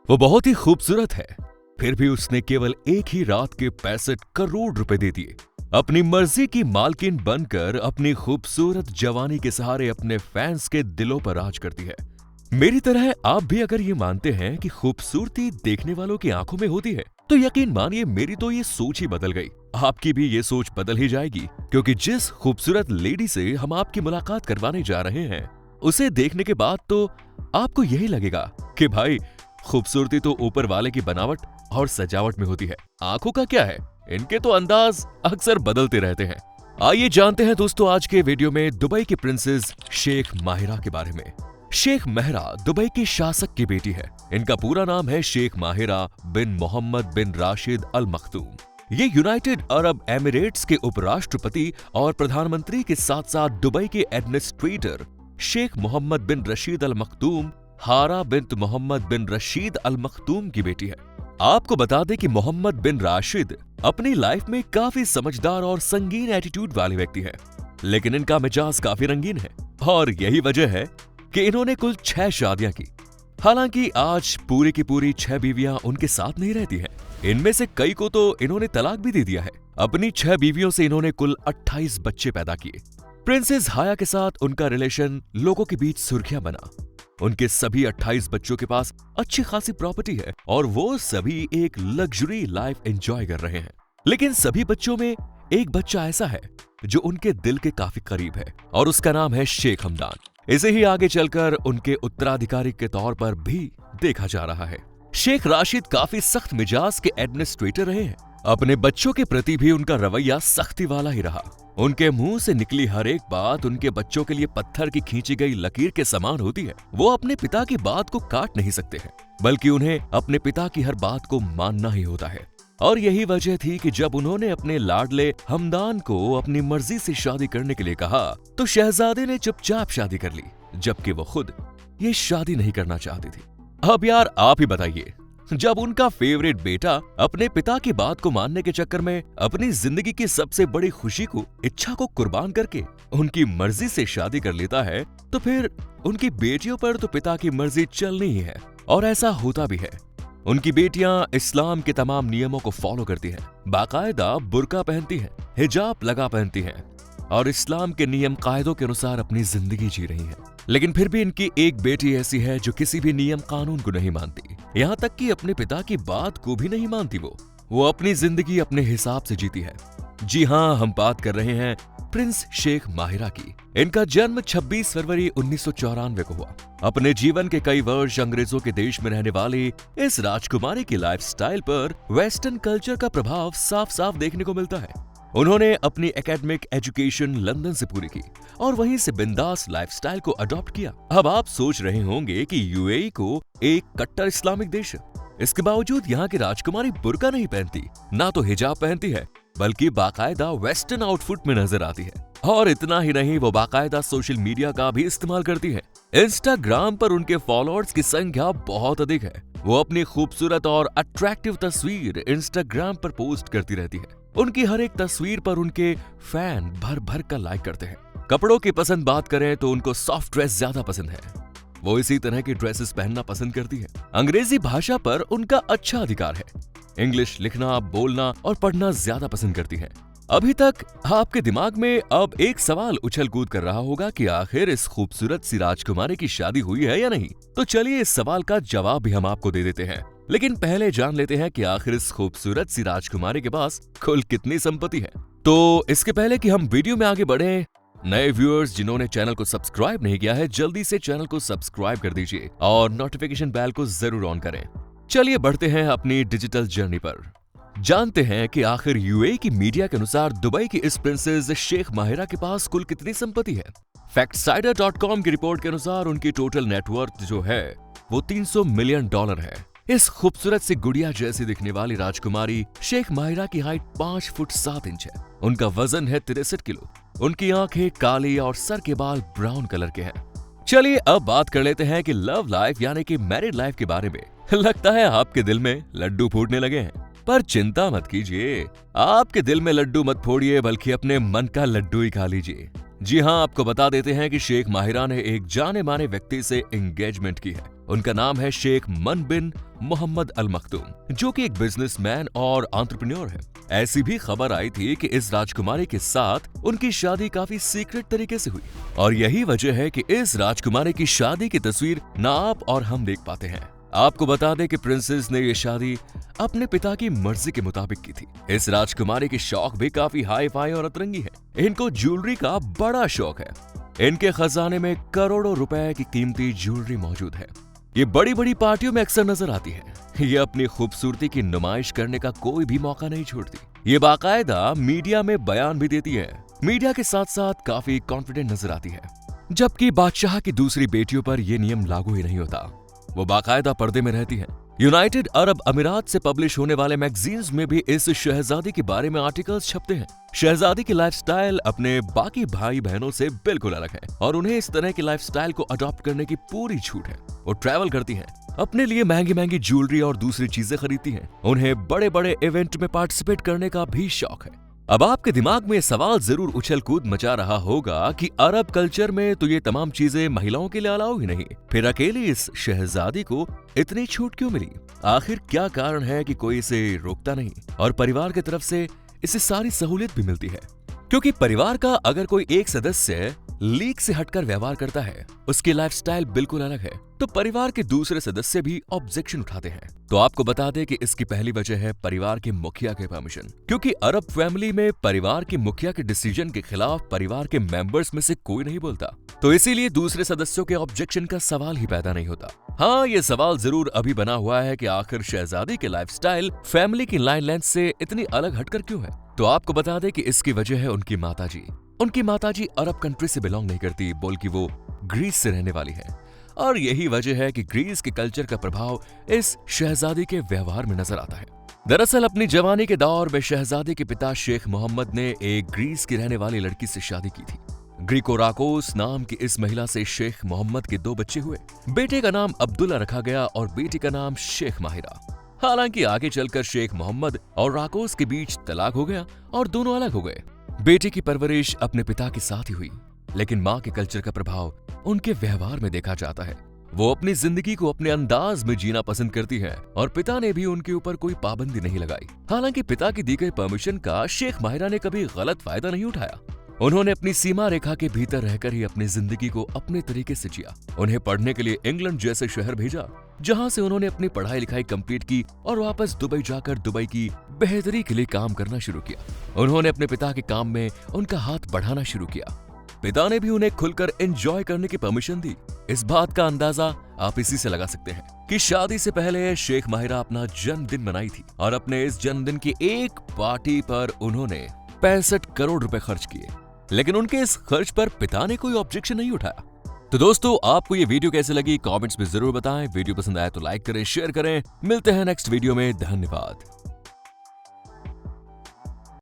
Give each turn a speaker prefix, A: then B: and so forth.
A: वो बहुत ही खूबसूरत है, फिर भी उसने केवल एक ही रात के 65 करोड़ रुपए दे दिए। अपनी मर्जी की मालकिन बनकर अपनी खूबसूरत जवानी के सहारे अपने फैंस के दिलों पर राज करती है। मेरी तरह आप भी अगर ये मानते हैं कि खूबसूरती देखने वालों की आंखों में होती है, तो यकीन मानिए मेरी तो ये सोच ही बदल गई। आपकी भी ये सोच बदल ही जाएगी, क्योंकि जिस खूबसूरत लेडी से हम आपकी मुलाकात करवाने जा रहे हैं, उसे देखने के बाद तो आपको यही लगेगा कि भाई खूबसूरती तो ऊपर वाले की बनावट और सजावट में होती है, आंखों का क्या है, इनके तो अंदाज अक्सर बदलते रहते हैं। आइए जानते हैं दोस्तों आज के वीडियो में दुबई की प्रिंसेस शेख माहिरा के बारे में। शेख महरा दुबई की शासक की बेटी है। इनका पूरा नाम है शेख माहिरा बिन मोहम्मद बिन राशिद अल मखदूम। ये यूनाइटेड अरब एमिरेट्स के उपराष्ट्रपति और प्रधानमंत्री के साथ साथ दुबई के एडमिनिस्ट्रेटर शेख मोहम्मद बिन रशीद अल मखदूम हारा बिन्त मोहम्मद बिन रशीद अल मखदूम की बेटी है। आपको बता दें कि मोहम्मद बिन राशिद अपनी लाइफ में काफी समझदार और संगीन एटीट्यूड वाले व्यक्ति हैं, लेकिन इनका मिजाज काफी रंगीन है और यही वजह है कि इन्होंने कुल 6 शादियां की। हालांकि आज पूरी की पूरी 6 बीवियां उनके साथ नहीं रहती हैं। इनमें से कई को तो इन्होंने तलाक भी दे दिया है। अपनी 6 बीवियों से इन्होंने कुल 28 बच्चे पैदा किए। प्रिंसेस हाया के साथ उनका रिलेशन लोगों के बीच सुर्खियां बना। उनके सभी 28 बच्चों के पास अच्छी खासी प्रॉपर्टी है और वो सभी एक लग्जरी लाइफ एंजॉय कर रहे हैं। लेकिन सभी बच्चों में एक बच्चा ऐसा है जो उनके दिल के काफी करीब है और उसका नाम है शेख हमदान। इसे ही आगे चलकर उनके उत्तराधिकारी के तौर पर भी देखा जा रहा है। शेख राशिद काफी सख्त मिजाज के एडमिनिस्ट्रेटर रहे हैं। अपने बच्चों के प्रति भी उनका रवैया सख्ती वाला ही रहा। उनके मुंह से निकली हर एक बात उनके बच्चों के लिए पत्थर की खींची गई लकीर के समान होती है। वो अपने पिता की बात को काट नहीं सकते हैं, बल्कि उन्हें अपने पिता की हर बात को मानना ही होता है। और यही वजह थी कि जब उन्होंने अपने लाडले हमदान को अपनी मर्जी से शादी करने के लिए कहा, तो शहजादे ने चुपचाप शादी कर ली, जबकि वो खुद ये शादी नहीं करना चाहती थी। अब यार आप ही बताइए, जब उनका फेवरेट बेटा अपने पिता की बात को मानने के चक्कर में अपनी जिंदगी की सबसे बड़ी खुशी को, इच्छा को कुर्बान करके उनकी मर्जी से शादी कर लेता है, तो फिर उनकी बेटियों पर तो पिता की मर्जी चलनी ही है। और ऐसा होता भी है। उनकी बेटियां इस्लाम के तमाम नियमों को फॉलो करती हैं, बाकायदा बुर्का पहनती हैं, हिजाब लगा पहनती हैं और इस्लाम के नियम कायदों के अनुसार अपनी जिंदगी जी रही हैं। लेकिन फिर भी इनकी एक बेटी ऐसी है जो किसी भी नियम कानून को नहीं मानती, यहाँ तक कि अपने पिता की बात को भी नहीं मानती। वो अपनी जिंदगी अपने हिसाब से जीती है। जी हाँ, हम बात कर रहे हैं प्रिंस शेख माहिरा की। इनका जन्म 26 फरवरी 1994 को हुआ। अपने जीवन के कई वर्ष अंग्रेजों के देश में रहने वाली इस राजकुमारी की लाइफस्टाइल पर वेस्टर्न कल्चर का प्रभाव साफ साफ देखने को मिलता है। उन्होंने अपनी एकेडमिक एजुकेशन लंदन से पूरी की और वहीं से बिंदास लाइफस्टाइल को अडॉप्ट किया। अब आप सोच रहे होंगे कि यूएई को एक कट्टर इस्लामिक देश है, इसके बावजूद यहाँ की राजकुमारी बुर्का नहीं पहनती, ना तो हिजाब पहनती है, बल्कि बाकायदा वेस्टर्न आउटफिट में नजर आती है। और इतना ही नहीं, वो बाकायदा सोशल मीडिया का भी इस्तेमाल करती है। इंस्टाग्राम पर उनके फॉलोअर्स की संख्या बहुत अधिक है। वो अपनी खूबसूरत और अट्रैक्टिव तस्वीर इंस्टाग्राम पर पोस्ट करती रहती है। उनकी हर एक तस्वीर पर उनके फैन भर भर कर लाइक करते हैं। कपड़ों की पसंद बात करें तो उनको सॉफ्ट ड्रेस ज्यादा पसंद है। वो इसी तरह की ड्रेसेस पहनना पसंद करती है। अंग्रेजी भाषा पर उनका अच्छा अधिकार है। इंग्लिश लिखना, बोलना और पढ़ना ज्यादा पसंद करती है। अभी तक आपके दिमाग में अब एक सवाल उछल कूद कर रहा होगा कि आखिर इस खूबसूरत सी राजकुमारी की शादी हुई है या नहीं। तो चलिए इस सवाल का जवाब भी हम आपको दे देते हैं। लेकिन पहले जान लेते हैं कि आखिर इस खूबसूरत सी राजकुमारी के पास कुल कितनी संपत्ति है। तो इसके पहले कि हम वीडियो में आगे बढ़ें, नए व्यूअर्स जिन्होंने चैनल को सब्सक्राइब नहीं किया है, जल्दी से चैनल को सब्सक्राइब कर दीजिए और नोटिफिकेशन बेल को जरूर ऑन करें। चलिए बढ़ते हैं अपनी डिजिटल जर्नी पर। जानते हैं कि आखिर यूएई की मीडिया के अनुसार दुबई की इस प्रिंसेस शेख माहिरा के पास कुल कितनी संपत्ति है। फैक्टसाइडर.com की रिपोर्ट के अनुसार उनकी टोटल नेटवर्थ जो है वो $300 मिलियन है। इस खूबसूरत सी गुड़िया जैसी दिखने वाली राजकुमारी शेख माहिरा की हाइट 5 फुट 7 इंच है। उनका वजन है 63 किलो। उनकी आंखें काली और सर के बाल ब्राउन कलर के हैं। चलिए अब बात कर लेते हैं कि लव लाइफ यानी कि मैरिड लाइफ के बारे में। लगता है आपके दिल में लड्डू फूटने लगे हैं, पर चिंता मत कीजिए, आपके दिल में लड्डू मत फोड़िए, बल्कि अपने मन का लड्डू ही खा लीजिए। जी हां, आपको बता देते हैं कि शेख माहिरा ने एक जाने माने व्यक्ति से एंगेजमेंट की है। उनका नाम है शेख मन बिन मोहम्मद अल मखदूम, जो कि एक बिजनेसमैन और एंटरप्रेन्योर है। ऐसी भी खबर आई थी कि इस राजकुमारी के साथ उनकी शादी काफी सीक्रेट तरीके से हुई और यही वजह है कि इस राजकुमारी की शादी की तस्वीर ना आप और हम देख पाते हैं। आपको बता दें कि प्रिंसेस ने ये शादी अपने पिता की मर्जी के मुताबिक की थी। इस राजकुमारी की शौक भी काफी हाई फाई और अतरंगी है। इनको ज्वेलरी का बड़ा शौक है। इनके खजाने में करोड़ों रुपए की कीमती ज्वेलरी मौजूद है। ये बड़ी बड़ी पार्टियों में अक्सर नजर आती है। ये अपनी खूबसूरती की नुमाइश करने का कोई भी मौका नहीं छोड़ती। ये बाकायदा मीडिया में बयान भी देती है। मीडिया के साथ साथ काफी कॉन्फिडेंट नजर आती है। जबकि बादशाह की दूसरी बेटियों पर यह नियम लागू ही नहीं होता। वो बाकायदा पर्दे में रहती हैं। यूनाइटेड अरब अमीरात से पब्लिश होने वाले मैगजीन्स में भी इस शहजादी के बारे में आर्टिकल्स छपते हैं। शहजादी की लाइफस्टाइल अपने बाकी भाई बहनों से बिल्कुल अलग है और उन्हें इस तरह की लाइफस्टाइल को अडॉप्ट करने की पूरी छूट है। वो ट्रैवल करती हैं, अपने लिए महंगी महंगी ज्वेलरी और दूसरी चीजें खरीदती हैं। उन्हें बड़े बड़े इवेंट में पार्टिसिपेट करने का भी शौक है। अब आपके दिमाग में सवाल जरूर उछल कूद मचा रहा होगा कि अरब कल्चर में तो ये तमाम चीजें महिलाओं के लिए अलाउ ही नहीं, फिर अकेली इस शहजादी को इतनी छूट क्यों मिली? आखिर क्या कारण है कि कोई इसे रोकता नहीं और परिवार की तरफ से इसे सारी सहूलियत भी मिलती है? क्योंकि परिवार का अगर कोई एक सदस्य लीक से हटकर व्यवहार करता है, उसकी लाइफस्टाइल बिल्कुल अलग है, तो परिवार के दूसरे सदस्य भी ऑब्जेक्शन उठाते हैं। तो आपको बता दें कि इसकी पहली वजह है परिवार के मुखिया के परमिशन। क्योंकि अरब फैमिली में परिवार के मुखिया के डिसीजन के खिलाफ परिवार के मेंबर्स में से कोई नहीं बोलता, तो इसीलिए दूसरे सदस्यों के ऑब्जेक्शन का सवाल ही पैदा नहीं होता। हाँ, ये सवाल जरूर अभी बना हुआ है कि आखिर शहजादी की लाइफस्टाइल फैमिली की लाइन लेंथ से इतनी अलग हटकर क्यों है? तो आपको बता दें कि इसकी वजह है उनकी माताजी। उनकी माताजी अरब कंट्री से बिलोंग नहीं करती, बल्कि वो ग्रीस से रहने वाली है और यही वजह है कि ग्रीस के कल्चर का प्रभाव इस शहजादी के व्यवहार में नजर आता है। दरअसल अपनी जवानी के दौर में शहजादी के पिता शेख मोहम्मद ने एक ग्रीस की रहने वाली लड़की से शादी की थी। ग्रीको राकोस नाम की इस महिला से शेख मोहम्मद के 2 बच्चे हुए। बेटे का नाम अब्दुल्ला रखा गया और बेटी का नाम शेख माहिरा। हालांकि आगे चलकर शेख मोहम्मद और राकोस के बीच तलाक हो गया और दोनों अलग हो गए। बेटी की परवरिश अपने पिता के साथ ही हुई, लेकिन माँ के कल्चर का प्रभाव उनके व्यवहार में देखा जाता है। वो अपनी जिंदगी को अपने अंदाज में जीना पसंद करती है और पिता ने भी उनके ऊपर कोई पाबंदी नहीं लगाई। हालांकि पिता की दी गई परमिशन का शेख माहिरा ने कभी गलत फायदा नहीं उठाया। उन्होंने अपनी सीमा रेखा के भीतर रहकर ही अपनी जिंदगी को अपने तरीके से जिया। उन्हें पढ़ने के लिए इंग्लैंड जैसे शहर भेजा, जहां से उन्होंने अपनी पढ़ाई लिखाई कंप्लीट की और वापस दुबई जाकर दुबई की बेहतरी के लिए काम करना शुरू किया। उन्होंने अपने पिता के काम में उनका हाथ बढ़ाना शुरू किया। पिता ने भी उन्हें खुलकर एंजॉय करने की परमिशन दी। इस बात का अंदाजा आप इसी से लगा सकते हैं कि शादी से पहले शेख माहिरा अपना जन्मदिन मनाई थी और अपने इस जन्मदिन की एक पार्टी पर उन्होंने 65 करोड़ रुपए खर्च किए, लेकिन उनके इस खर्च पर पिता ने कोई ऑब्जेक्शन नहीं उठाया। तो दोस्तों, आपको ये वीडियो कैसे लगी कमेंट्स में जरूर बताएं। वीडियो पसंद आया तो लाइक करें, शेयर करें। मिलते हैं नेक्स्ट वीडियो में। धन्यवाद।